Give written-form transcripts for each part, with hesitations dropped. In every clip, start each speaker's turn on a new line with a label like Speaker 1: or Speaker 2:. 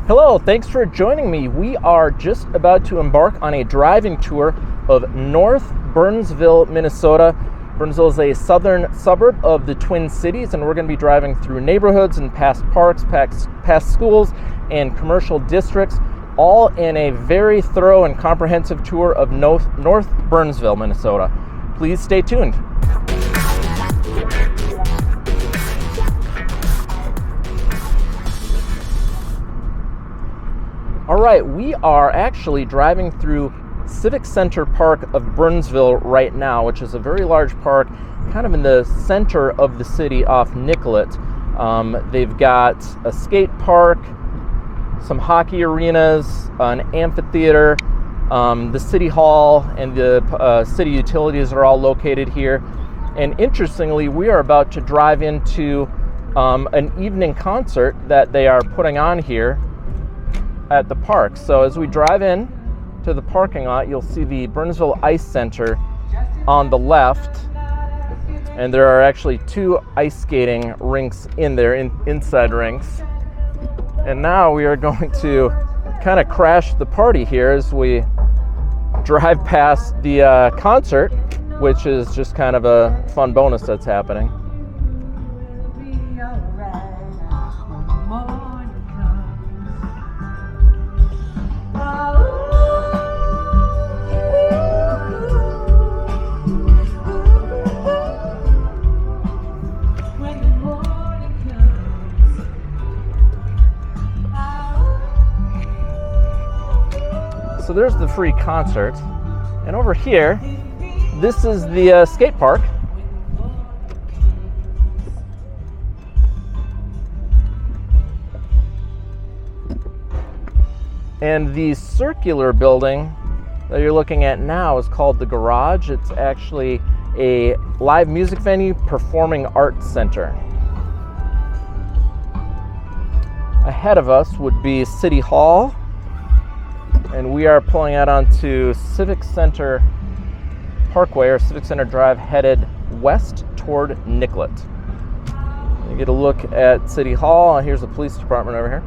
Speaker 1: Hello, thanks for joining me. We are just about to embark on a driving tour of North Burnsville, Minnesota. Burnsville is a southern suburb of the Twin Cities, and we're going to be driving through neighborhoods and past parks, past schools, and commercial districts, all in a very thorough and comprehensive tour of North Burnsville, Minnesota. Please stay tuned. All right, we are actually driving through Civic Center Park of Burnsville right now, which is a very large park, kind of in the center of the city off Nicollet. They've got a skate park, some hockey arenas, an amphitheater, the city hall, and the city utilities are all located here. And interestingly, we are about to drive into an evening concert that they are putting on here at the park. So as we drive in to the parking lot, you'll see the Burnsville Ice Center on the left, and there are actually two ice skating rinks in there, inside rinks. And now we are going to kind of crash the party here as we drive past the concert, which is just kind of a fun bonus that's happening. So there's the free concert, and over here, this is the skate park. And the circular building that you're looking at now is called the Garage. It's actually a live music venue, performing arts center. Ahead of us would be City Hall, and we are pulling out onto Civic Center Parkway, or Civic Center Drive, headed west toward Nicollet. You get a look at City Hall. Here's the police department over here.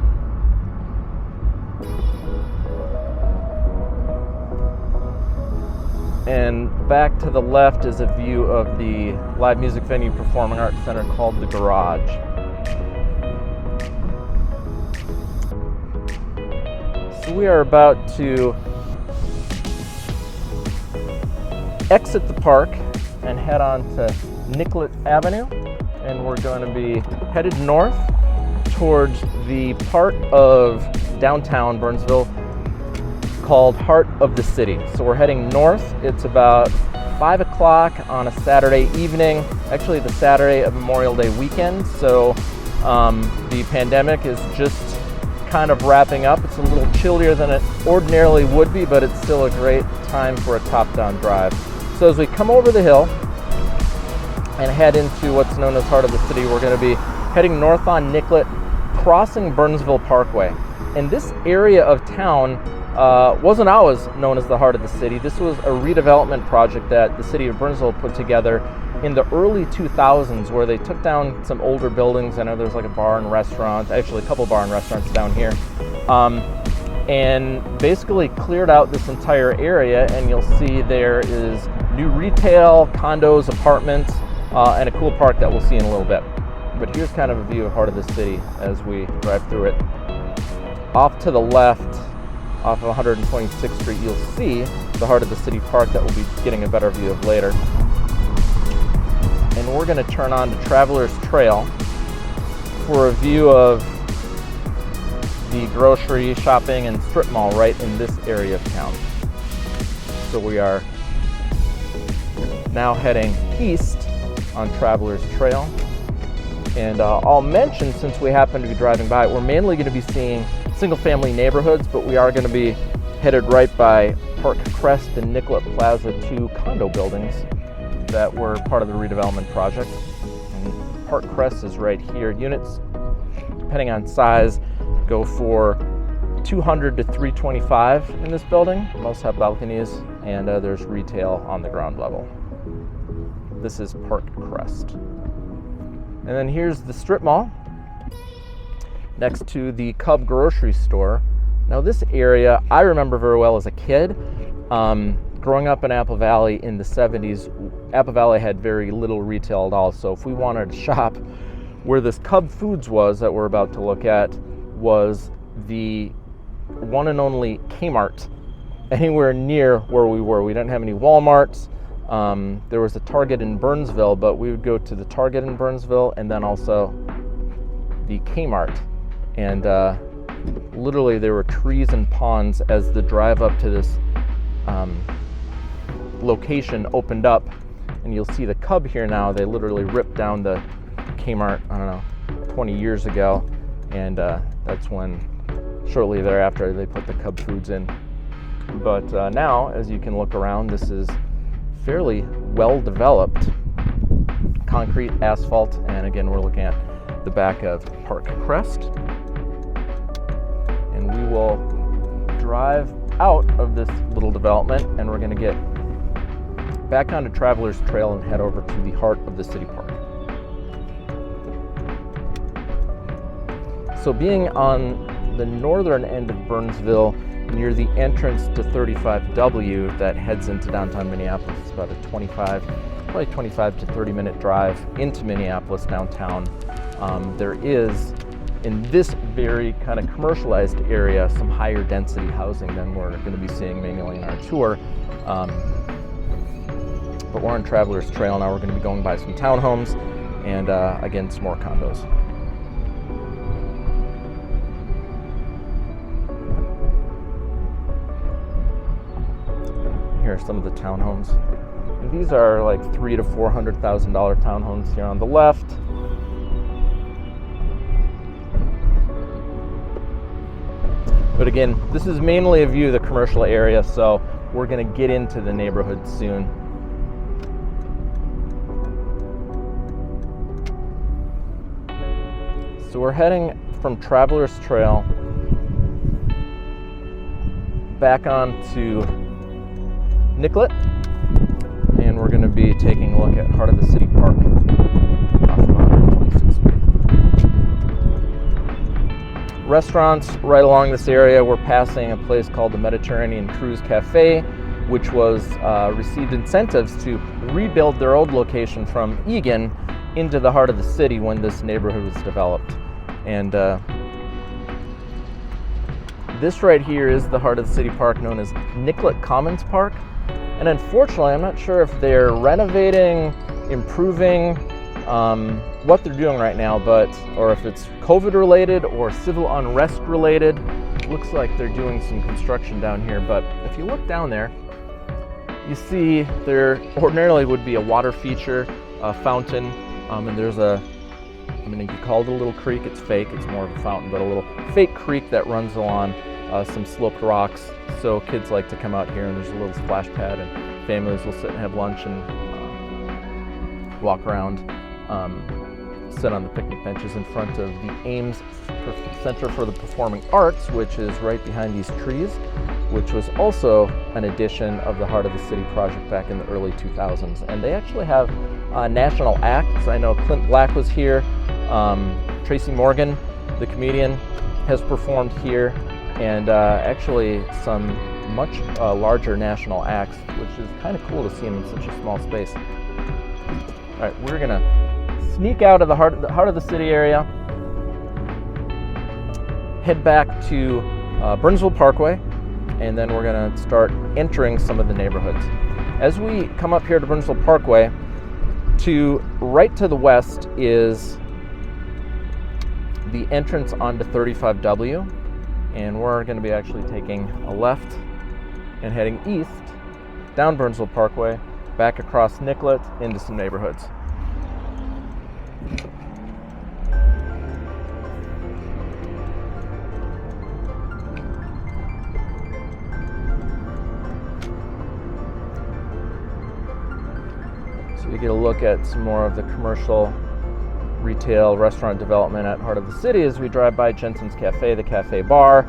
Speaker 1: And back to the left is a view of the live music venue, performing arts center called the Garage. So we are about to exit the park and head on to Nicollet Avenue, and we're going to be headed north towards the part of downtown Burnsville called Heart of the City. So we're heading north. It's about 5 o'clock on a Saturday evening, actually the Saturday of Memorial Day weekend. So the pandemic is just kind of wrapping up. It's a little chillier than it ordinarily would be, but it's still a great time for a top-down drive. So as we come over the hill and head into what's known as Heart of the City, we're going to be heading north on Nicollet, crossing Burnsville Parkway. And this area of town wasn't always known as the Heart of the City. This was a redevelopment project that the city of Burnsville put together in the early 2000s, where they took down some older buildings. I know there's like a bar and restaurant, actually a couple bar and restaurants down here, and basically cleared out this entire area. And you'll see there is new retail, condos, apartments, and a cool park that we'll see in a little bit. But here's kind of a view of Heart of the City as we drive through it. Off to the left, off of 126th Street, you'll see the Heart of the City Park that we'll be getting a better view of later. And we're going to turn on to Travelers Trail for a view of the grocery, shopping, and strip mall right in this area of town. So we are now heading east on Travelers Trail. And I'll mention, since we happen to be driving by, we're mainly going to be seeing single-family neighborhoods, but we are going to be headed right by Park Crest and Nicollet Plaza, two condo buildings that were part of the redevelopment project. And Park Crest is right here. Units, depending on size, go for $200 to $325 in this building. Most have balconies, and there's retail on the ground level. This is Park Crest. And then here's the strip mall. next to the Cub grocery store. Now this area I remember very well as a kid. Growing up in Apple Valley in the 70s, Apple Valley had very little retail at all. So if we wanted to shop, where this Cub Foods was that we're about to look at was the one and only Kmart anywhere near where we were. We didn't have any Walmarts. There was a Target in Burnsville, but we would go to the Target in Burnsville and then also the Kmart. And literally there were trees and ponds as the drive up to this location opened up. And you'll see the Cub here now. They literally ripped down the Kmart, I don't know, 20 years ago. And that's when, shortly thereafter, they put the Cub Foods in. But now, as you can look around, this is fairly well developed. Concrete, asphalt, and again, we're looking at the back of Park Crest. And we will drive out of this little development, and we're going to get back onto Travelers Trail and head over to the heart of the city park. So being on the northern end of Burnsville, near the entrance to 35W that heads into downtown Minneapolis, it's about a probably 25 to 30 minute drive into Minneapolis downtown. There is, in this very kind of commercialized area, some higher density housing than we're going to be seeing mainly in our tour. But we're on Travelers Trail now. We're going to be going by some townhomes and again, some more condos. Here are some of the townhomes. And these are like $300,000 to $400,000 townhomes here on the left. But again, this is mainly a view of the commercial area, so we're going to get into the neighborhood soon. So we're heading from Travelers Trail back onto Nicollet, and we're going to be taking a look at Heart of the City Park off of 126th Street. Restaurants right along this area. We're passing a place called the Mediterranean Cruise Cafe, which was received incentives to rebuild their old location from Egan into the heart of the city when this neighborhood was developed. And this right here is the heart of the city park, known as Nicollet Commons Park. And unfortunately, I'm not sure if they're renovating, improving, what they're doing right now, or if it's COVID related or civil unrest related. Looks like they're doing some construction down here, but if you look down there, you see there ordinarily would be a water feature, a fountain, and there's you could call it a little creek. It's fake, it's more of a fountain, but a little fake creek that runs along some sloped rocks. So kids like to come out here, and there's a little splash pad, and families will sit and have lunch and walk around, sit on the picnic benches in front of the Ames Center for the Performing Arts, which is right behind these trees, which was also an addition of the Heart of the City project back in the early 2000s. And they actually have national acts. I know Clint Black was here, Tracy Morgan, the comedian, has performed here, and actually some much larger national acts, which is kind of cool to see them in such a small space. All right, we're gonna sneak out of the heart of the city area, head back to Burnsville Parkway, and then we're gonna start entering some of the neighborhoods. As we come up here to Burnsville Parkway, right to the west is the entrance onto 35W, and we're going to be actually taking a left and heading east down Burnsville Parkway, back across Nicollet into some neighborhoods. So we get a look at some more of the commercial retail restaurant development at Heart of the City as we drive by Jensen's Cafe, the cafe bar,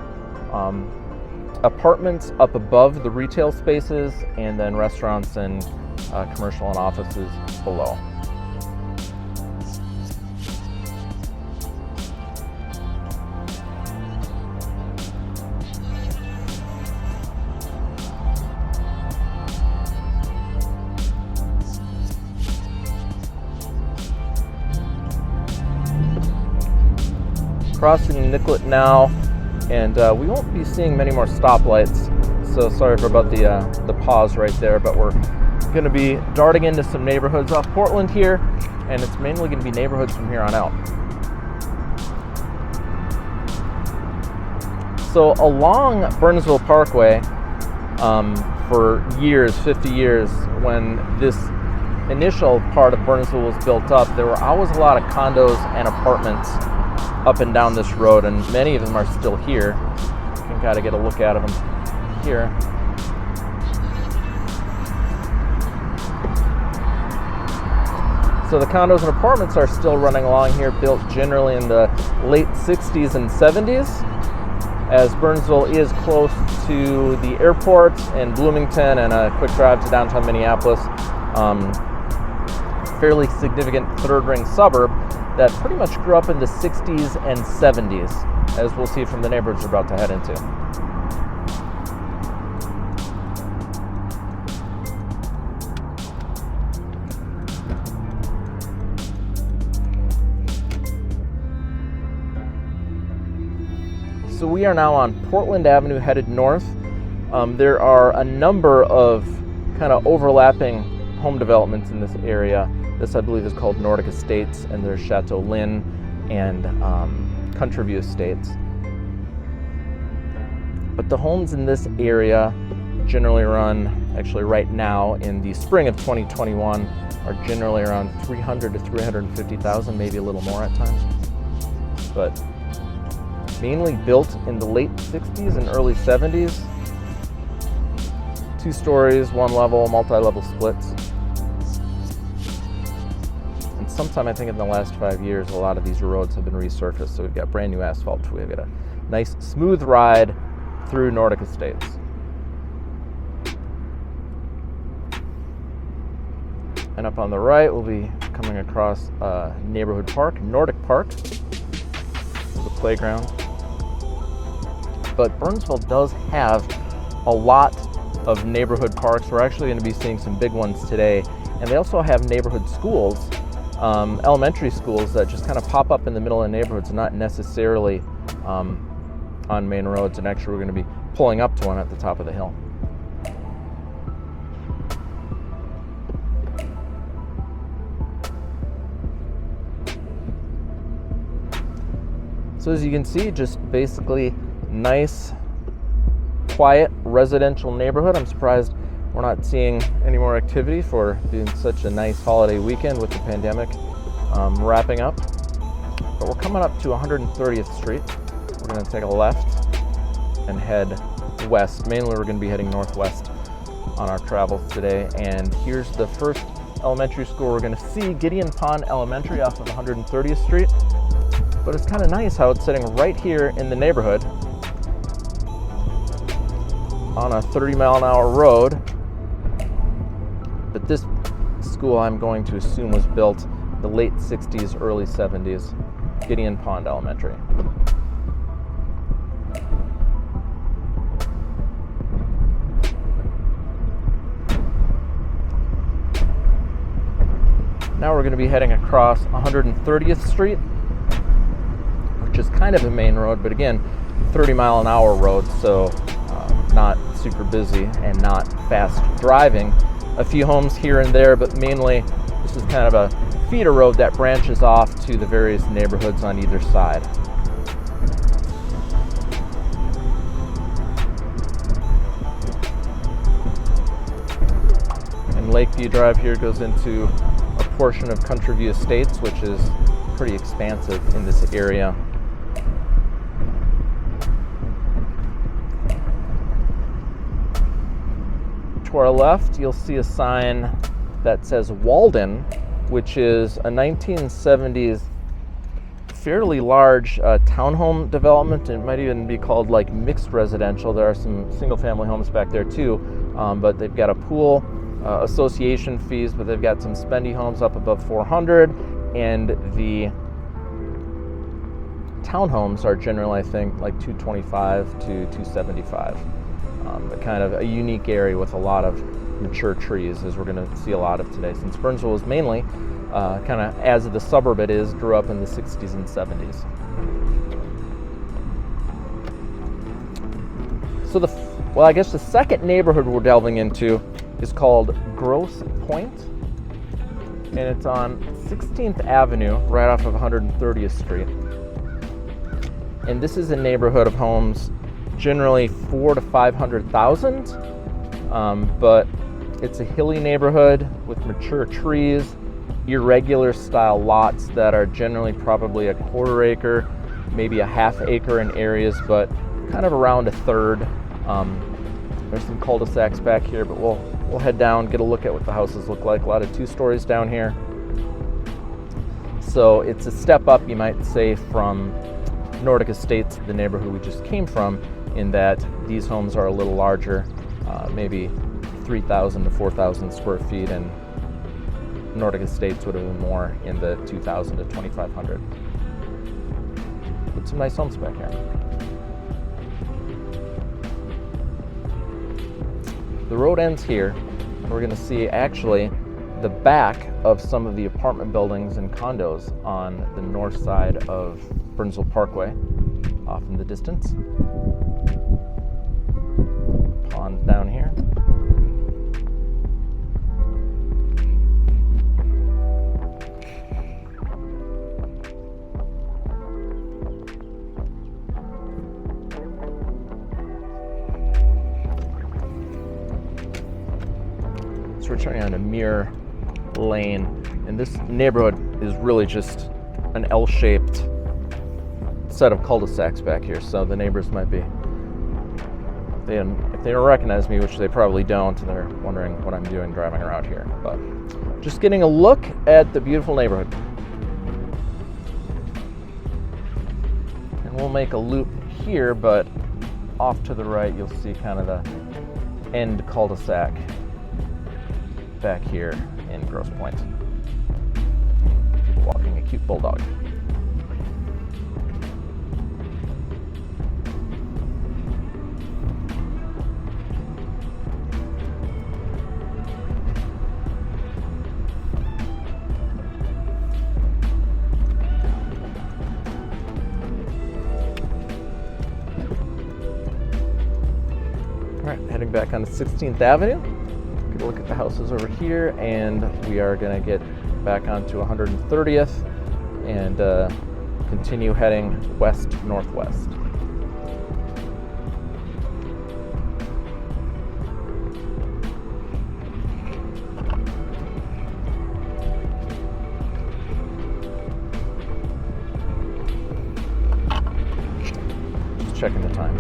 Speaker 1: apartments up above the retail spaces, and then restaurants and commercial and offices below. crossing Nicollet now, and we won't be seeing many more stoplights, so sorry about the pause right there, but we're going to be darting into some neighborhoods off Portland here, and it's mainly going to be neighborhoods from here on out. So along Burnsville Parkway, for years, 50 years, when this initial part of Burnsville was built up, there were always a lot of condos and apartments up and down this road, and many of them are still here. You can kind of get a look at them here. So the condos and apartments are still running along here, built generally in the late 60s and 70s. As Burnsville is close to the airport in Bloomington and a quick drive to downtown Minneapolis, fairly significant third-ring suburb that pretty much grew up in the 60s and 70s, as we'll see from the neighborhoods we're about to head into. So we are now on Portland Avenue headed north. There are a number of kind of overlapping home developments in this area. This I believe is called Nordic Estates, and there's Chateau Lynn and Country View Estates. But the homes in this area generally run, actually right now in the spring of 2021, are generally around 300 to 350,000, maybe a little more at times. But mainly built in the late 60s and early 70s. 2 stories, 1 level, multi-level splits. And sometime I think in the last 5 years, a lot of these roads have been resurfaced. So we've got brand new asphalt. We've got a nice smooth ride through Nordic Estates. And up on the right, we'll be coming across a neighborhood park, Nordic Park, the playground. But Burnsville does have a lot of neighborhood parks. We're actually going to be seeing some big ones today. And they also have neighborhood schools, elementary schools that just kind of pop up in the middle of neighborhoods, not necessarily on main roads. And actually we're going to be pulling up to one at the top of the hill. So as you can see, just basically nice, quiet, residential neighborhood. I'm surprised we're not seeing any more activity for being such a nice holiday weekend with the pandemic wrapping up. But we're coming up to 130th Street. We're going to take a left and head west. Mainly we're going to be heading northwest on our travels today. And here's the first elementary school we're going to see, Gideon Pond Elementary off of 130th Street. But it's kind of nice how it's sitting right here in the neighborhood on a 30-mile-an-hour road. But this school I'm going to assume was built in the late 60s, early 70s, Gideon Pond Elementary. Now we're going to be heading across 130th Street, which is kind of a main road, but again, 30-mile-an-hour road, so not super busy and not fast driving. A few homes here and there, but mainly this is kind of a feeder road that branches off to the various neighborhoods on either side. And Lakeview Drive here goes into a portion of Country View Estates, which is pretty expansive in this area. To our left, you'll see a sign that says Walden, which is a 1970s fairly large townhome development. It might even be called like mixed residential. There are some single-family homes back there too, but they've got a pool, association fees, but they've got some spendy homes up above 400, and the townhomes are generally, I think, like 225 to 275. But kind of a unique area with a lot of mature trees, as we're going to see a lot of today, since Burnsville was mainly kind of, as the suburb it is, grew up in the 60s and 70s. So well, I guess the second neighborhood we're delving into is called Grosse Pointe, and it's on 16th Avenue, right off of 130th Street. And this is a neighborhood of homes, generally 400,000 to 500,000, but it's a hilly neighborhood with mature trees, irregular style lots that are generally probably a quarter acre, maybe a half acre in areas, but kind of around a third. There's some cul-de-sacs back here, but we'll head down, get a look at what the houses look like. A lot of 2 stories down here. So it's a step up, you might say, from Nordic Estates, the neighborhood we just came from, in that these homes are a little larger, maybe 3,000 to 4,000 square feet, and Nordic Estates would have been more in the 2,000 to 2,500. But some nice homes back here. The road ends here. We're going to see actually the back of some of the apartment buildings and condos on the north side of Burnsville Parkway, off in the distance. Pond down here. So we're turning on a Mirror Lane, and this neighborhood is really just an L-shaped set of cul-de-sacs back here. So the neighbors might be, if they don't recognize me, which they probably don't, and they're wondering what I'm doing driving around here. But just getting a look at the beautiful neighborhood. And we'll make a loop here, but off to the right, you'll see kind of the end cul-de-sac back here in Grosse Pointe. People walking a cute bulldog. All right, heading back onto 16th Avenue. Get a look at the houses over here, and we are going to get back onto 130th and continue heading west-northwest. Just checking the time.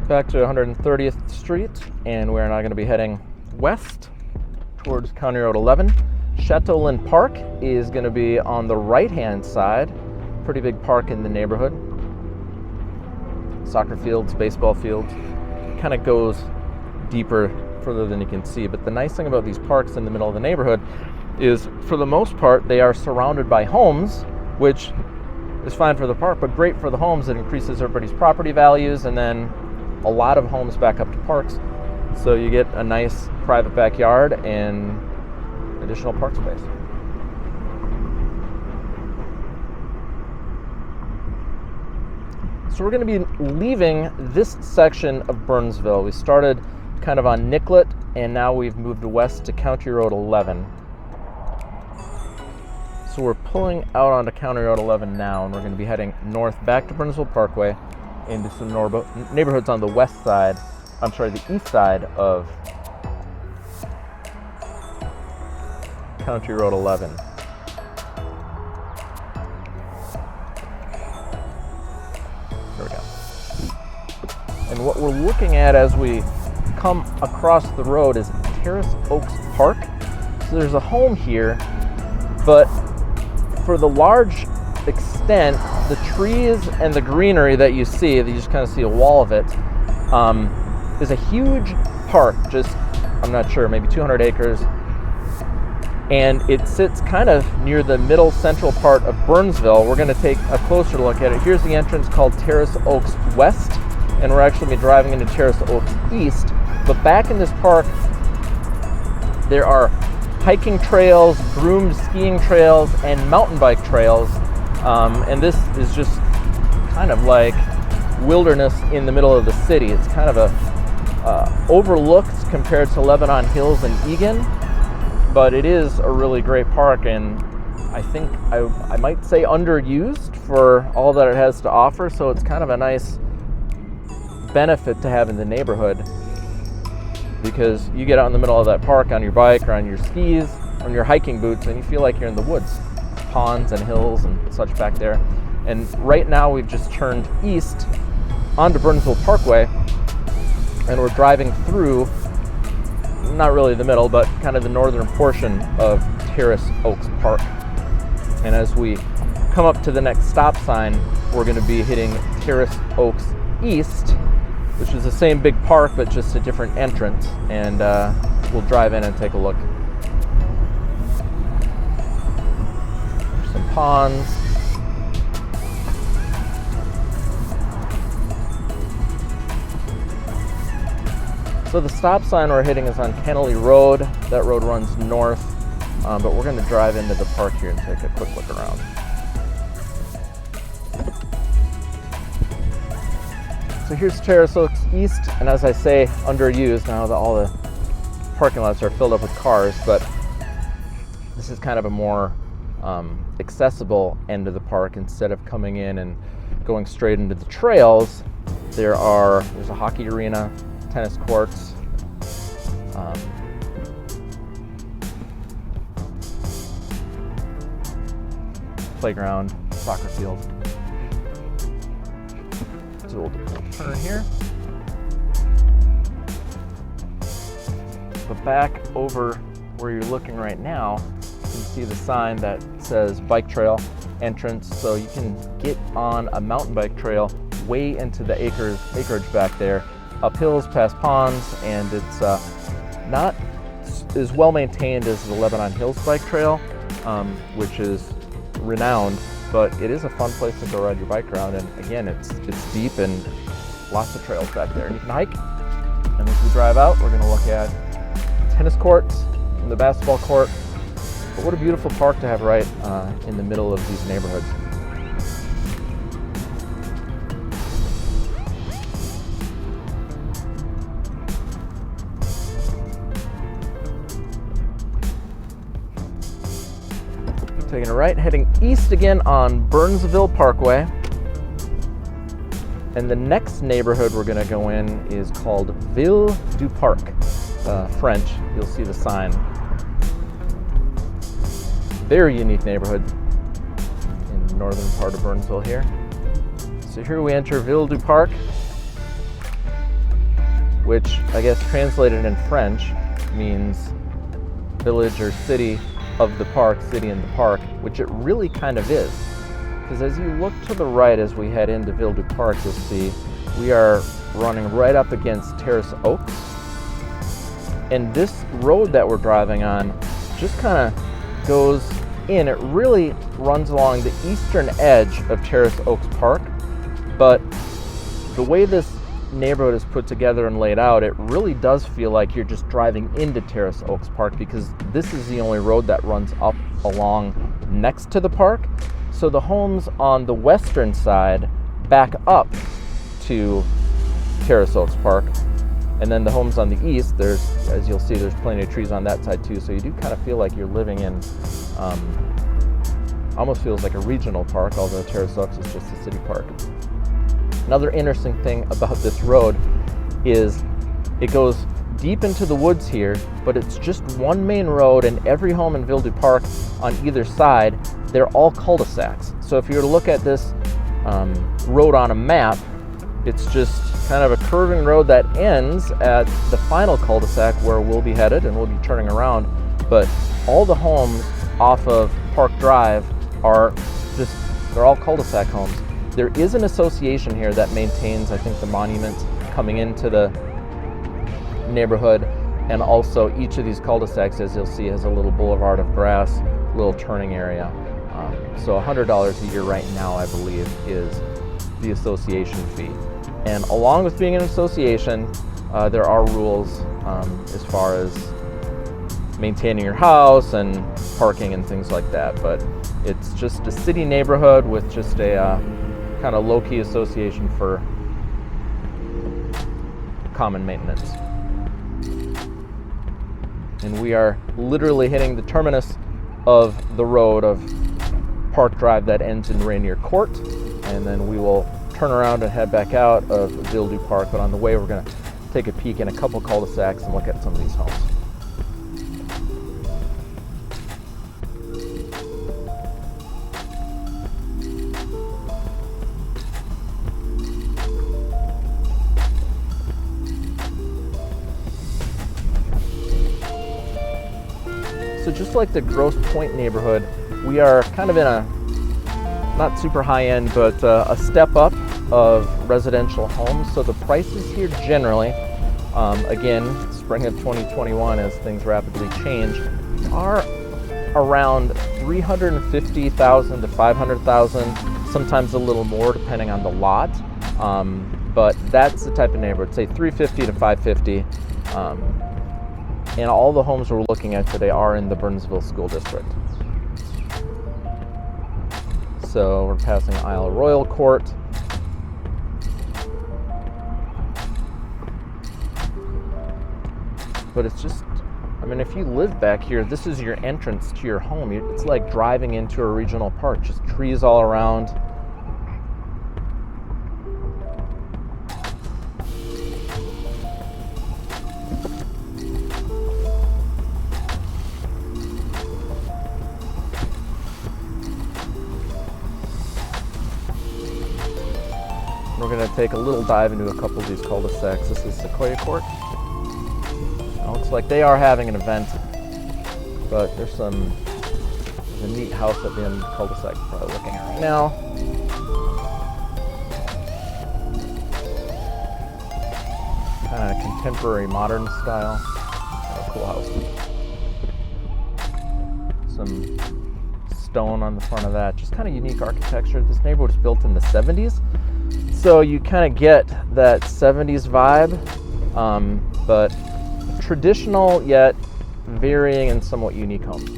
Speaker 1: Back to 130th Street, and we're now going to be heading west towards County Road 11. Chateau Park is going to be on the right-hand side. Pretty big park in the neighborhood. Soccer fields, baseball fields. Kind of goes deeper, further than you can see. But the nice thing about these parks in the middle of the neighborhood is, for the most part, they are surrounded by homes, which is fine for the park, but great for the homes. It increases everybody's property values, and then a lot of homes back up to parks, so you get a nice private backyard and additional park space. So we're going to be leaving this section of Burnsville. We started kind of on Nicollet, and now we've moved west to County Road 11. So we're pulling out onto County Road 11 now, and we're going to be heading north back to Burnsville Parkway into some neighborhoods on the west side, the east side of County Road 11. There we go. And what we're looking at as we come across the road is Terrace Oaks Park. So there's a home here, but for the large extent, the trees and the greenery that you see, that you just kind of see a wall of it, is a huge park, just, I'm not sure, maybe 200 acres. And it sits kind of near the middle central part of Burnsville. We're going to take a closer look at it. Here's the entrance called Terrace Oaks West, and we're actually going to be driving into Terrace Oaks East. But back in this park, there are hiking trails, groomed skiing trails, and mountain bike trails. And this is just kind of like wilderness in the middle of the city. It's kind of overlooked compared to Lebanon Hills and Egan, but it is a really great park, and I think I might say underused for all that it has to offer. So it's kind of a nice benefit to have in the neighborhood, because you get out in the middle of that park on your bike or on your skis, on your hiking boots, and you feel like you're in the woods. Ponds and hills and such back there. And right now we've just turned east onto Burnsville Parkway, and we're driving through, not really the middle, but kind of the northern portion of Terrace Oaks Park. And as we come up to the next stop sign, we're going to be hitting Terrace Oaks East, which is the same big park, but just a different entrance. And we'll drive in and take a look. There's some ponds. So the stop sign we're hitting is on Kennelly Road. That road runs north, but we're going to drive into the park here and take a quick look around. So here's Terrace Oaks East, and as I say, underused now that all the parking lots are filled up with cars, but this is kind of a more accessible end of the park. Instead of coming in and going straight into the trails, there's a hockey arena, tennis courts, playground, soccer field. So we'll turn here. But back over where you're looking right now, you can see the sign that says bike trail entrance, so you can get on a mountain bike trail way into the acreage back there, up hills, past ponds, and it's not as well maintained as the Lebanon Hills bike trail, which is renowned, but it is a fun place to go ride your bike around. And again, it's deep and lots of trails back there, and you can hike. And as we drive out, we're going to look at tennis courts and the basketball court. But what a beautiful park to have right in the middle of these neighborhoods. Taking a right, heading east again on Burnsville Parkway. And the next neighborhood we're going to go in is called Ville du Parc, French. You'll see the sign. Very unique neighborhood in the northern part of Burnsville here. So here we enter Ville du Parc, which I guess translated in French means village or city of the park, city in the park, which it really kind of is. Because as you look to the right as we head into Ville du Parc, you'll see we are running right up against Terrace Oaks. And this road that we're driving on just kind of goes in. It really runs along the eastern edge of Terrace Oaks Park, but the way this neighborhood is put together and laid out, it really does feel like you're just driving into Terrace Oaks Park, because this is the only road that runs up along next to the park. So the homes on the western side back up to Terrace Oaks Park, and then the homes on the east, as you'll see, there's plenty of trees on that side too, so you do kind of feel like you're living in almost feels like a regional park, although Terrace Oaks is just a city park. Another interesting thing about this road is it goes deep into the woods here, but it's just one main road, and every home in Ville du Parc on either side, they're all cul-de-sacs. So if you were to look at this road on a map, it's just kind of a curving road that ends at the final cul-de-sac where we'll be headed, and we'll be turning around. But all the homes off of Park Drive they're all cul-de-sac homes. There is an association here that maintains, I think, the monuments coming into the neighborhood, and also each of these cul-de-sacs, as you'll see, has a little boulevard of grass, little turning area. So $100 a year right now, I believe, is the association fee. And along with being an association, there are rules as far as maintaining your house and parking and things like that. But it's just a city neighborhood with just a kind of low-key association for common maintenance. And we are literally hitting the terminus of the road of Park Drive that ends in Rainier Court, and then we will turn around and head back out of Ville du Parc. But on the way, we're going to take a peek in a couple cul-de-sacs and look at some of these homes. So just like the Grosse Pointe neighborhood, we are kind of in a not super high end, but a step up of residential homes. So the prices here generally, again, spring of 2021 as things rapidly change, are around $350,000 to $500,000, sometimes a little more depending on the lot. But that's the type of neighborhood, say $350,000 to $550,000. And all the homes we're looking at today are in the Burnsville School District. So we're passing Isle Royal Court. But it's just, I mean, if you live back here, this is your entrance to your home. It's like driving into a regional park, just trees all around. We're going to take a little dive into a couple of these cul-de-sacs. This is Sequoia Court. It looks like they are having an event, but there's a neat house at the end of the cul-de-sac we're probably looking at right now. Kind of contemporary modern style. Oh, cool house. Some stone on the front of that. Just kind of unique architecture. This neighborhood was built in the 70s. So you kind of get that 70s vibe, but traditional yet varying and somewhat unique homes.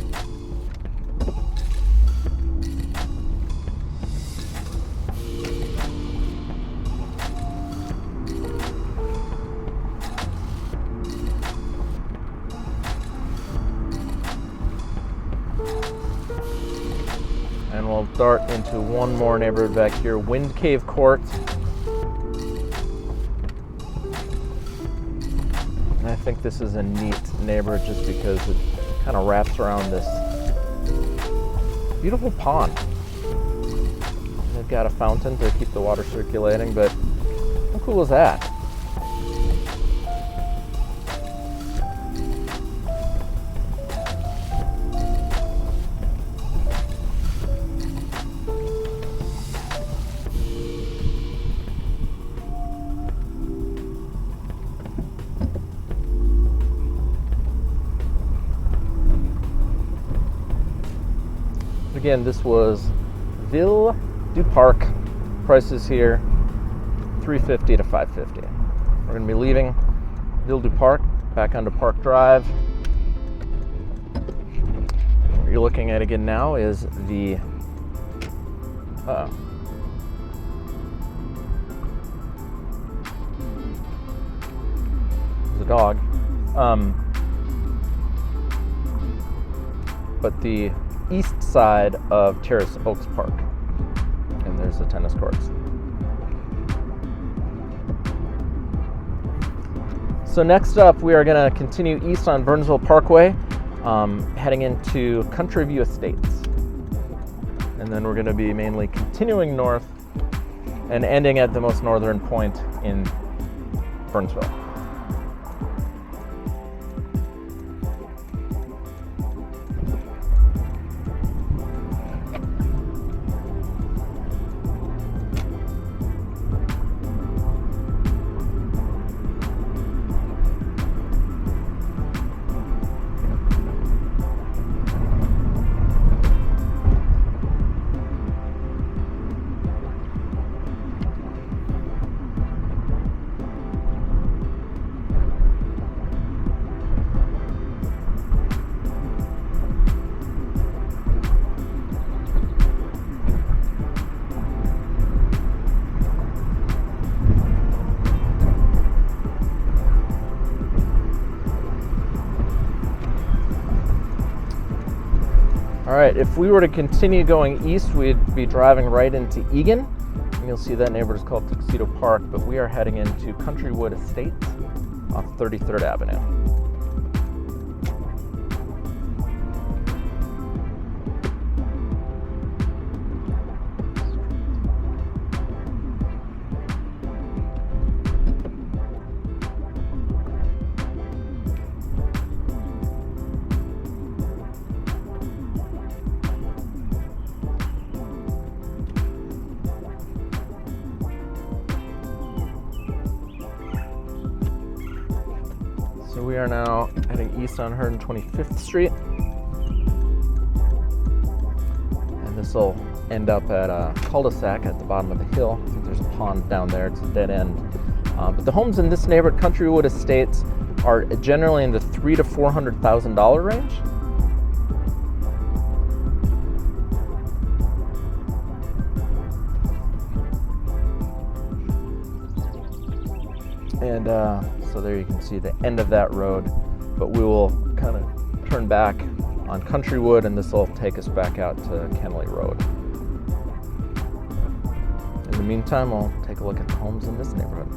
Speaker 1: And we'll dart into one more neighborhood back here, Wind Cave Court. And I think this is a neat neighborhood just because it kind of wraps around this beautiful pond. They've got a fountain to keep the water circulating, but how cool is that? Again, this was Ville du Parc. Prices here $350,000 to $550,000. We're going to be leaving Ville du Parc back onto Park Drive. What you're looking at again now is the there's a dog. But the east side of Terrace Oaks Park, and there's the tennis courts. So next up, we are going to continue east on Burnsville Parkway, heading into Country View Estates, and then we're going to be mainly continuing north and ending at the most northern point in Burnsville. All right, if we were to continue going east, we'd be driving right into Egan. And you'll see that neighborhood is called Tuxedo Park, but we are heading into Countrywood Estates off 33rd Avenue. So we are now heading east on 125th Street. And this will end up at a cul-de-sac at the bottom of the hill. I think there's a pond down there, it's a dead end. But the homes in this neighborhood, Countrywood Estates, are generally in the $300,000 to $400,000 range. And so there you can see the end of that road, but we will kind of turn back on Countrywood, and this will take us back out to Kennelly Road. In the meantime, we'll take a look at the homes in this neighborhood.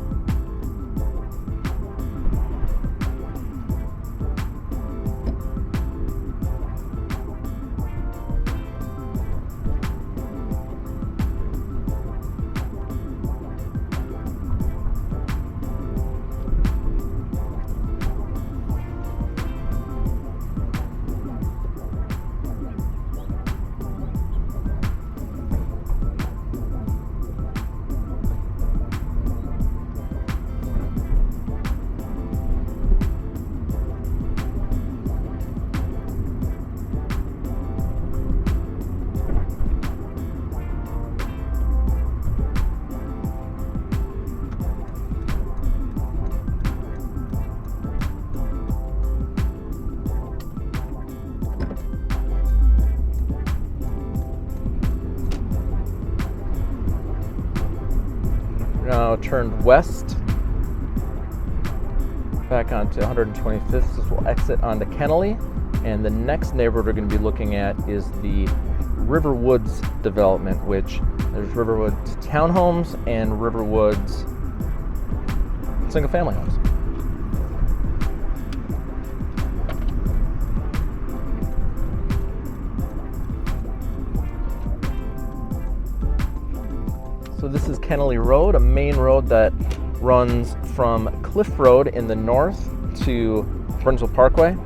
Speaker 1: Now turned west back onto 125th. This will exit onto Kennelly, and the next neighborhood we're going to be looking at is the Riverwoods development, which there's Riverwoods Townhomes and Riverwoods single family homes. So this is Kennelly Road, a main road that runs from Cliff Road in the north to Burnsville Parkway,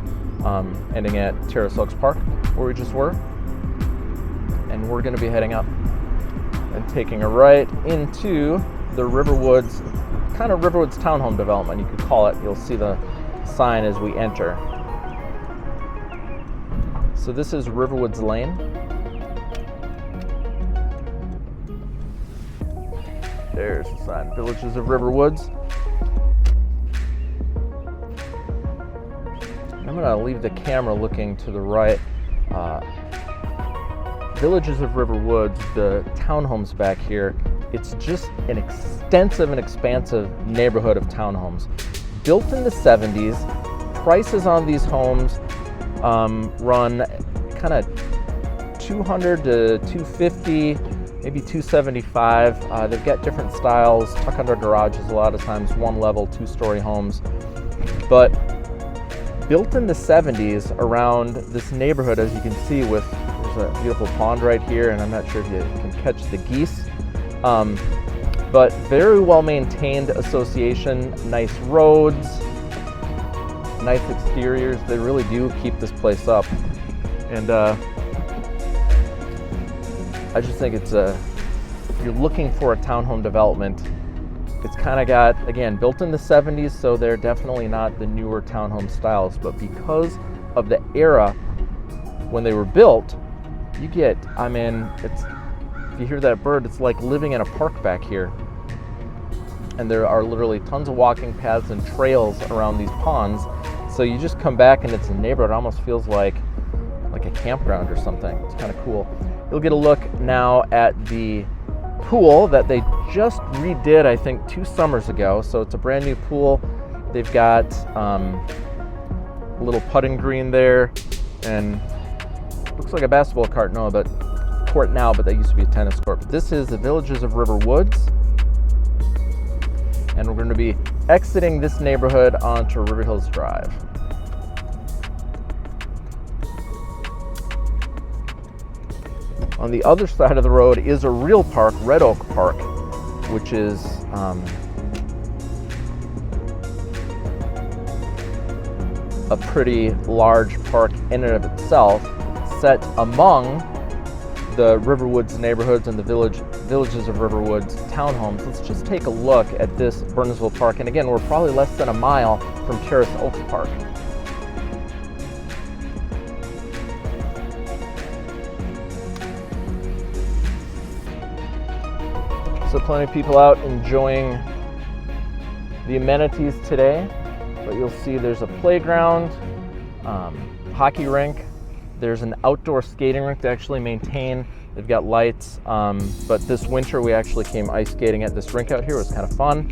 Speaker 1: ending at Terrace Park, where we just were. And we're going to be heading up and taking a right into the Riverwoods, kind of Riverwoods townhome development, you could call it. You'll see the sign as we enter. So this is Riverwoods Lane. There's the sign, Villages of Riverwoods. I'm going to leave the camera looking to the right. Villages of Riverwoods, the townhomes back here, it's just an extensive and expansive neighborhood of townhomes. Built in the 70s, prices on these homes run kind of $200 to $250. Maybe $275. They've got different styles, tuck under garages a lot of times, one level, 2-story homes. But built in the 70s around this neighborhood, as you can see, there's a beautiful pond right here, and I'm not sure if you can catch the geese. But very well maintained association, nice roads, nice exteriors. They really do keep this place up. And I just think it's if you're looking for a townhome development, it's kind of got, again, built in the 70s, so they're definitely not the newer townhome styles, but because of the era when they were built, you get, I mean, it's, if you hear that bird, it's like living in a park back here. And there are literally tons of walking paths and trails around these ponds, so you just come back and it's a neighborhood. It almost feels like a campground or something. It's kind of cool. You'll get a look now at the pool that they just redid, I think, 2 summers ago. So it's a brand new pool. They've got a little putting green there, and looks like a basketball court now, but that used to be a tennis court. But this is the Villages of River Woods, and we're going to be exiting this neighborhood onto River Hills Drive. On the other side of the road is a real park, Red Oak Park, which is a pretty large park in and of itself, set among the Riverwoods neighborhoods and the Villages of Riverwoods townhomes. Let's just take a look at this Burnsville Park. And again, we're probably less than a mile from Terrace Oaks Park. So plenty of people out enjoying the amenities today, but you'll see there's a playground, hockey rink, there's an outdoor skating rink they actually maintain. They've got lights, but this winter we actually came ice skating at this rink out here. It was kind of fun.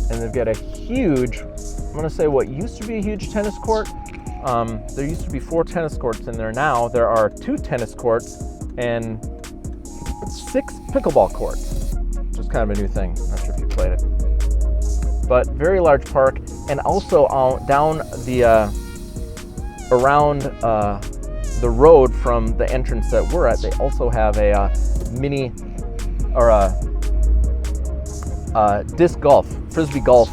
Speaker 1: And they've got a huge, I'm going to say what used to be a huge tennis court. There used to be 4 tennis courts in there. Now there are 2 tennis courts and 6 pickleball courts, which is kind of a new thing. Not sure if you played it. But very large park, and also down the around the road from the entrance that we're at, they also have a mini or a disc golf, frisbee golf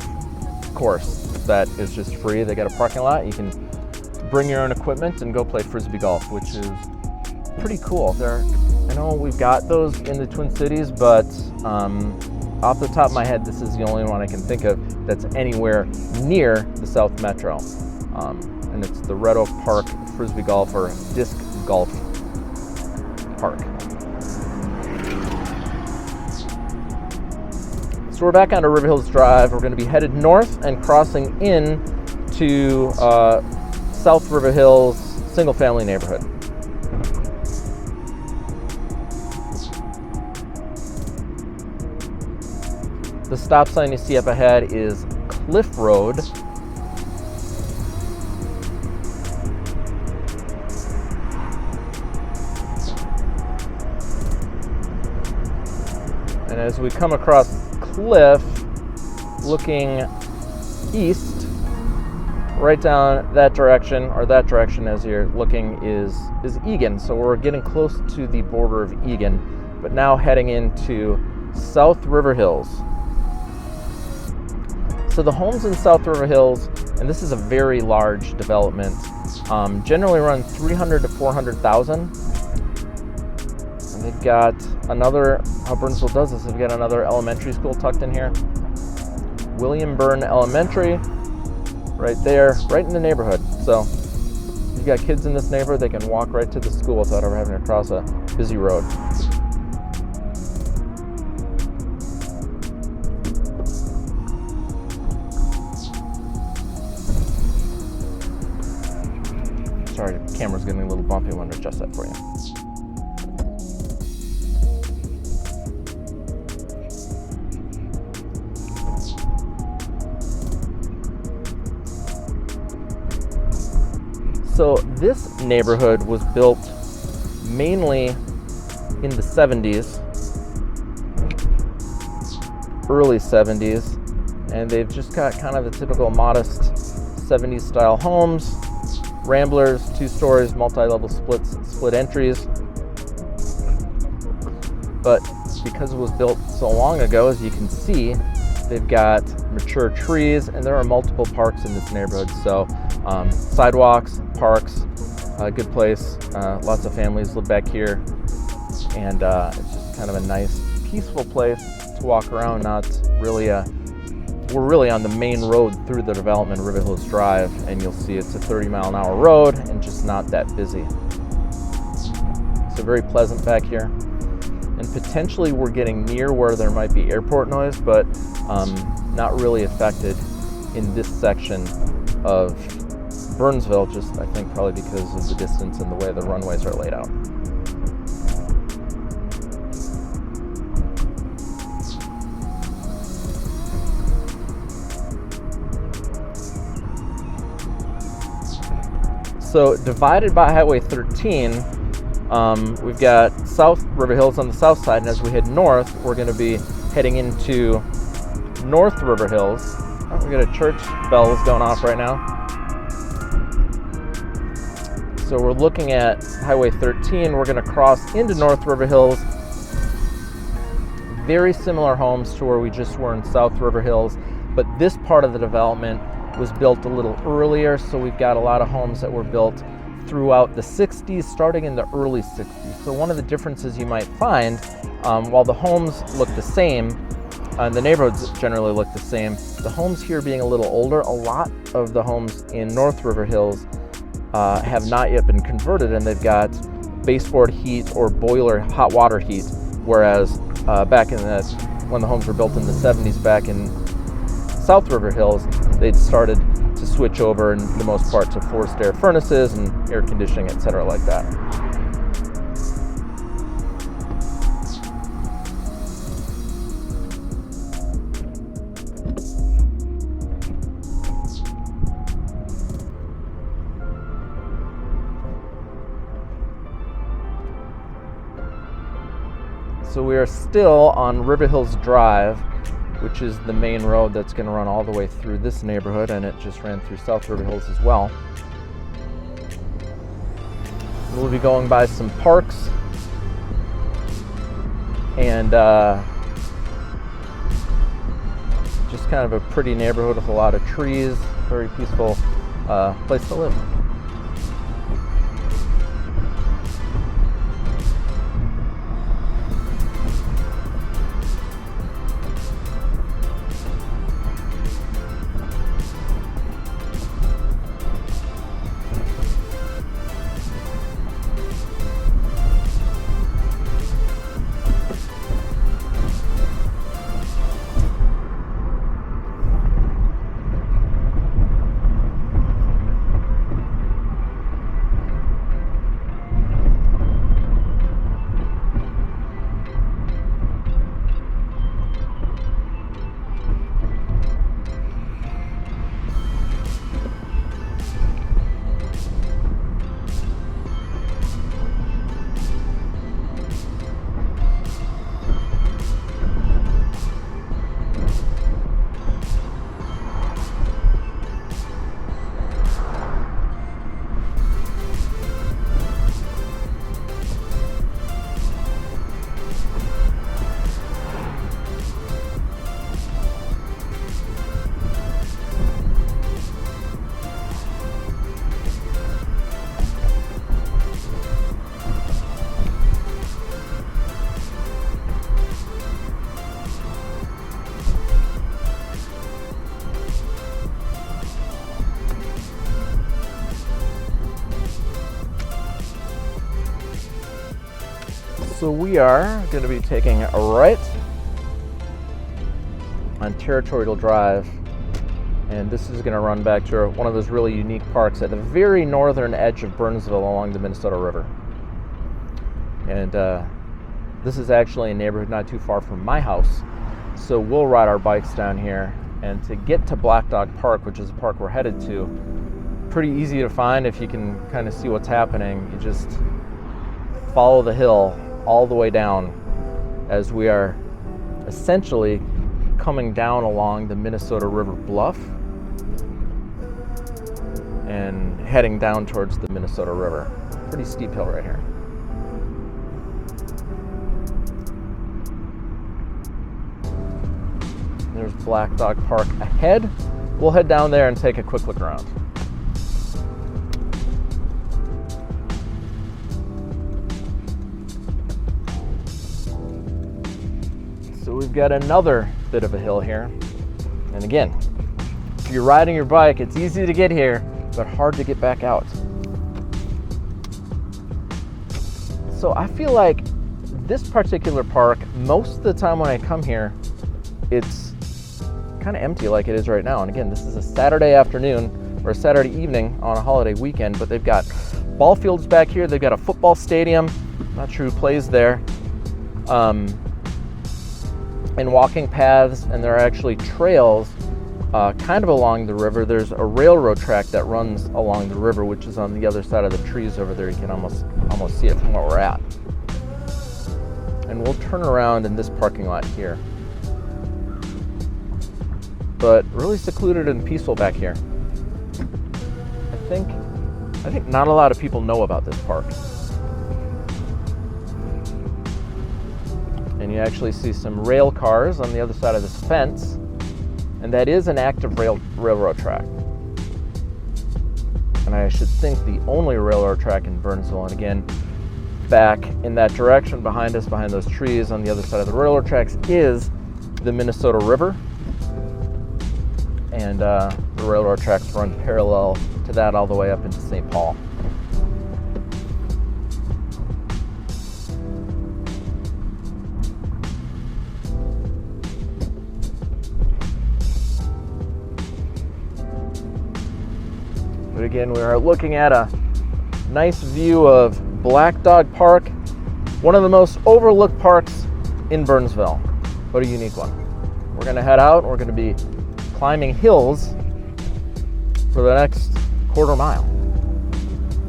Speaker 1: course that is just free. They got a parking lot. You can bring your own equipment and go play frisbee golf, which is pretty cool. I know we've got those in the Twin Cities, but off the top of my head, this is the only one I can think of that's anywhere near the South Metro. And it's the Red Oak Park Frisbee Golf or Disc Golf Park. So we're back onto River Hills Drive. We're going to be headed north and crossing in to South River Hills single-family neighborhood. The stop sign you see up ahead is Cliff Road. And as we come across Cliff, looking east, right down that direction, or that direction as you're looking, is Egan. So we're getting close to the border of Egan, but now heading into South River Hills. So the homes in South River Hills, and this is a very large development, generally run $300,000 to $400,000. And they've got another, how Burnsville does this, they've got another elementary school tucked in here. William Byrne Elementary, right there, right in the neighborhood. So you've got kids in this neighborhood, they can walk right to the school without ever having to cross a busy road. Sorry, the camera's getting a little bumpy. I want to adjust that for you. So this neighborhood was built mainly in the 70s, early 70s, and they've just got kind of the typical modest 70s style homes. Ramblers, 2 stories, multi-level split entries. But because it was built so long ago, as you can see, they've got mature trees, and there are multiple parks in this neighborhood. So sidewalks, parks, a good place. Lots of families live back here, and it's just kind of a nice, peaceful place to walk around. Not really we're really on the main road through the development, River Hills Drive, and you'll see it's a 30-mile-an-hour road and just not that busy. So very pleasant back here. And potentially we're getting near where there might be airport noise, but not really affected in this section of Burnsville, just I think probably because of the distance and the way the runways are laid out. So divided by Highway 13, we've got South River Hills on the south side, and as we head north, we're going to be heading into North River Hills. Oh, we got a church bells going off right now. So we're looking at Highway 13. We're going to cross into North River Hills. Very similar homes to where we just were in South River Hills, but this part of the development was built a little earlier, so we've got a lot of homes that were built throughout the 60s, starting in the early 60s. So one of the differences you might find, while the homes look the same, and the neighborhoods generally look the same, the homes here being a little older, a lot of the homes in North River Hills have not yet been converted, and they've got baseboard heat or boiler hot water heat, whereas back in when the homes were built in the 70s back in South River Hills, they'd started to switch over in the most part to forced air furnaces and air conditioning, etc. like that. So we are still on River Hills Drive, which is the main road that's going to run all the way through this neighborhood, and it just ran through South River Hills as well. We'll be going by some parks and just kind of a pretty neighborhood with a lot of trees, very peaceful place to live. So we are going to be taking a right on Territorial Drive, and this is going to run back to one of those really unique parks at the very northern edge of Burnsville along the Minnesota River. And this is actually a neighborhood not too far from my house, so we'll ride our bikes down here. And to get to Black Dog Park, which is the park we're headed to, pretty easy to find if you can kind of see what's happening. You just follow the hill all the way down as we are essentially coming down along the Minnesota River bluff and heading down towards the Minnesota River. Pretty steep hill right here. There's Black Dog Park ahead. We'll head down there and take a quick look around. So we've got another bit of a hill here. And again, if you're riding your bike, it's easy to get here, but hard to get back out. So I feel like this particular park, most of the time when I come here, it's kind of empty like it is right now. And again, this is a Saturday afternoon or a Saturday evening on a holiday weekend, but they've got ball fields back here. They've got a football stadium. I'm not sure who plays there. And walking paths, and there are actually trails kind of along the river. There's a railroad track that runs along the river, which is on the other side of the trees over there. You can almost see it from where we're at. And we'll turn around in this parking lot here. But really secluded and peaceful back here. I think not a lot of people know about this park. And you actually see some rail cars on the other side of this fence. And that is an active railroad track. And I should think the only railroad track in Burnsville. And again, back in that direction behind us, behind those trees on the other side of the railroad tracks, is the Minnesota River. And the railroad tracks run parallel to that all the way up into St. Paul. But again, we are looking at a nice view of Black Dog Park, one of the most overlooked parks in Burnsville, but a unique one. We're going to head out. We're going to be climbing hills for the next quarter mile,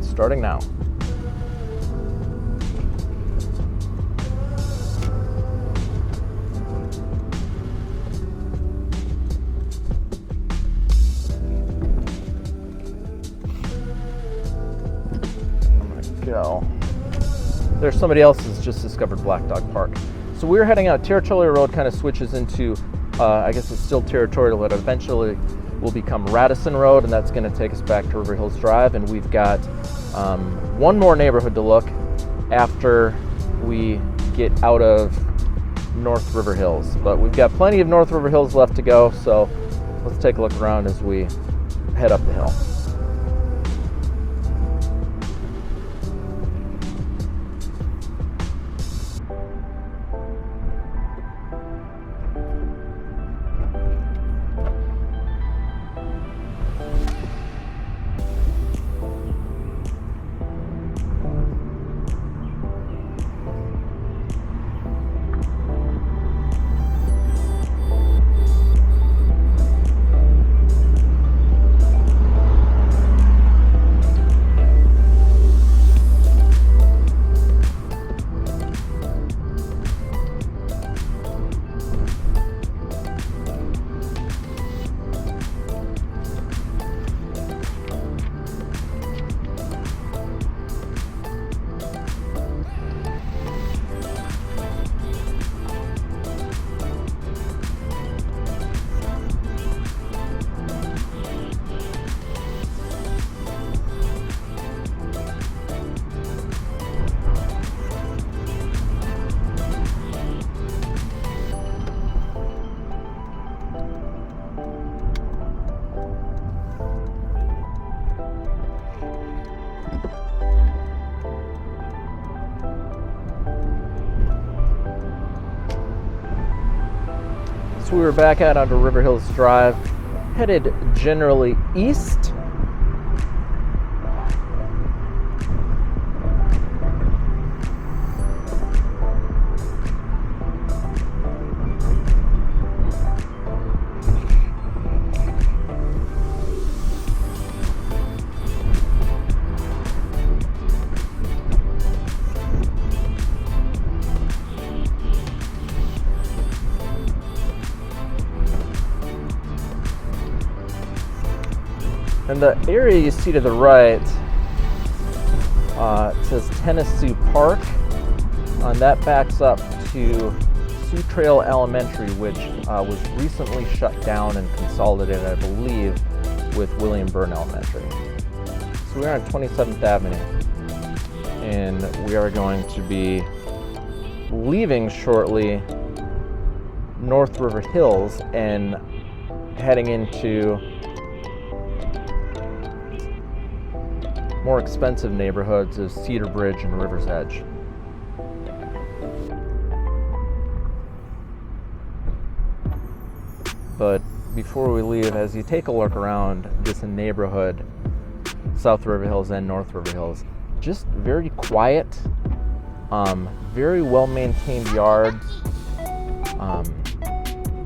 Speaker 1: starting now. Go. There's somebody else who's just discovered Black Dog Park. So we're heading out. Territorial Road kind of switches into, I guess it's still territorial, but eventually will become Radisson Road, and that's going to take us back to River Hills Drive. And we've got one more neighborhood to look after we get out of North River Hills. But we've got plenty of North River Hills left to go, so let's take a look around as we head up the hill. So we were back out onto River Hills Drive, headed generally east. And the area you see to the right, it says Tennessee Park, and that backs up to Sioux Trail Elementary, which was recently shut down and consolidated, I believe, with William Byrne Elementary. So we're on 27th Avenue, and we are going to be leaving shortly North River Hills and heading into more expensive neighborhoods of Cedarbridge and River's Edge. But before we leave, as you take a look around this neighborhood, South River Hills and North River Hills, just very quiet, very well-maintained yards.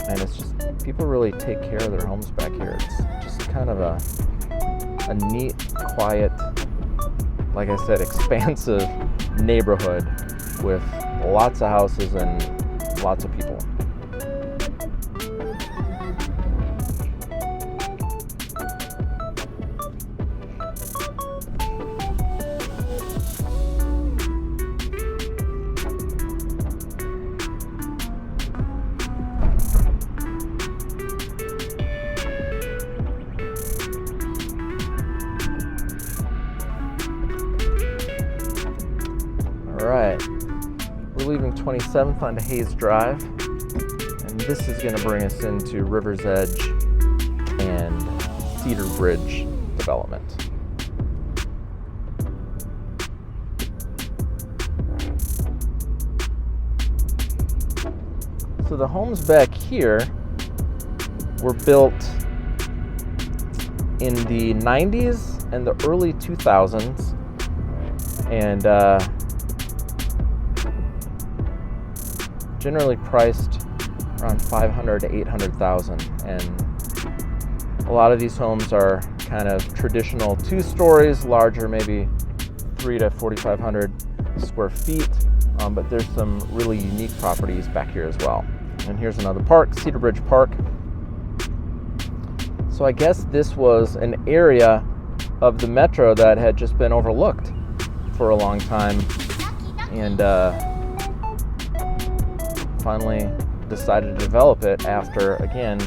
Speaker 1: and it's just, people really take care of their homes back here. It's just kind of a neat, quiet, like I said, expansive neighborhood with lots of houses and lots of people. Alright, we're leaving 27th onto Hayes Drive, and this is going to bring us into River's Edge and Cedarbridge development. So the homes back here were built in the 90s and the early 2000s, and generally priced around $500,000 to $800,000, and a lot of these homes are kind of traditional 2 stories, larger, maybe 3 to 4,500 square feet, but there's some really unique properties back here as well. And here's another park, Cedarbridge Park. So I guess this was an area of the metro that had just been overlooked for a long time, and finally decided to develop it after, again,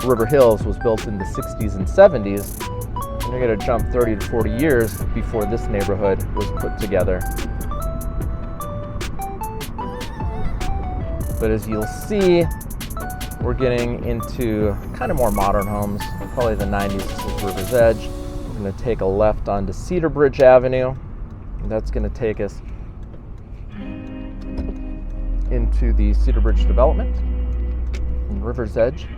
Speaker 1: River Hills was built in the 60s and 70s, and you're going to jump 30 to 40 years before this neighborhood was put together. But as you'll see, we're getting into kind of more modern homes, probably the 90s. This is River's Edge. We're going to take a left onto Cedarbridge Avenue, and that's going to take us into the Cedarbridge development in River's Edge.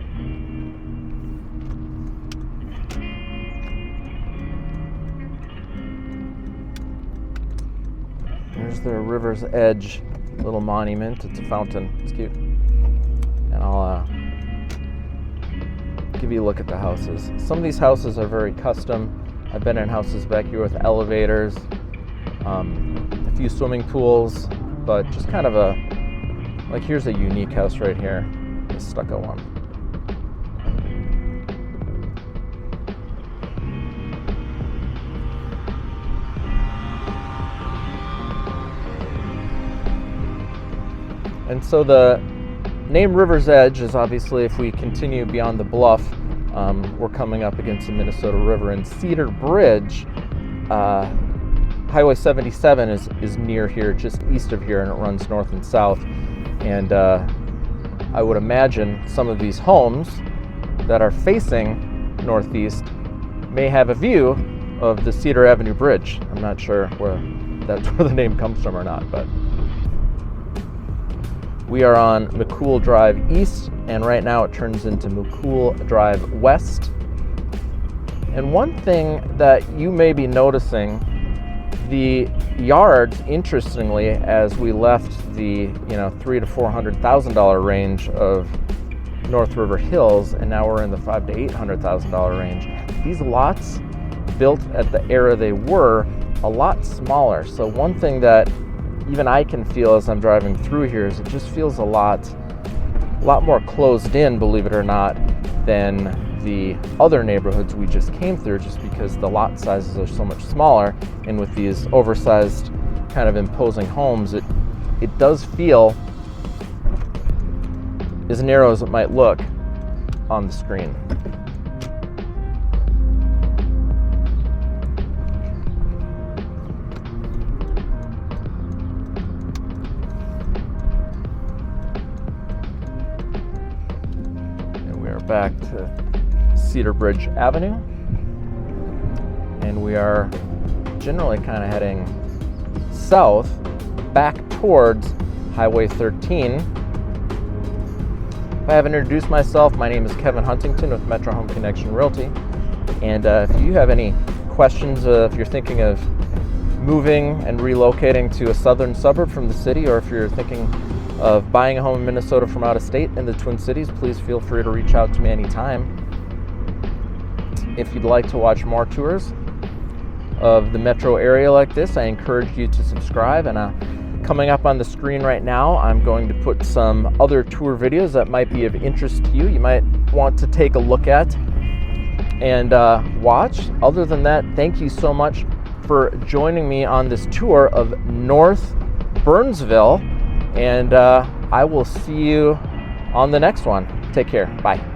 Speaker 1: There's the River's Edge little monument. It's a fountain. It's cute. And I'll give you a look at the houses. Some of these houses are very custom. I've been in houses back here with elevators, a few swimming pools, but just kind of like here's a unique house right here, the stucco one. And so the name River's Edge is obviously, if we continue beyond the bluff, we're coming up against the Minnesota River, and Cedarbridge, Highway 77 is near here, just east of here, and it runs north and south. And I would imagine some of these homes that are facing northeast may have a view of the Cedar Avenue Bridge. I'm not sure where that's where the name comes from or not, but we are on McCool Drive East, and right now it turns into McCool Drive West. And one thing that you may be noticing, the yards, interestingly, as we left the $300,000 to $400,000 range of North River Hills, and now we're in the $500,000 to $800,000 range. These lots built at the era they were a lot smaller. So one thing that even I can feel as I'm driving through here is it just feels a lot more closed in, believe it or not, than the other neighborhoods we just came through, just because the lot sizes are so much smaller, and with these oversized kind of imposing homes, it does feel as narrow as it might look on the screen. And we are back to Cedarbridge Avenue, and we are generally kind of heading south back towards Highway 13. If I haven't introduced myself, my name is Kevin Huntington with Metro Home Connection Realty, and if you have any questions, if you're thinking of moving and relocating to a southern suburb from the city, or if you're thinking of buying a home in Minnesota from out of state in the Twin Cities, please feel free to reach out to me anytime. If you'd like to watch more tours of the metro area like this, I encourage you to subscribe. And coming up on the screen right now, I'm going to put some other tour videos that might be of interest to you. You might want to take a look at and watch. Other than that, thank you so much for joining me on this tour of North Burnsville, and I will see you on the next one. Take care. Bye.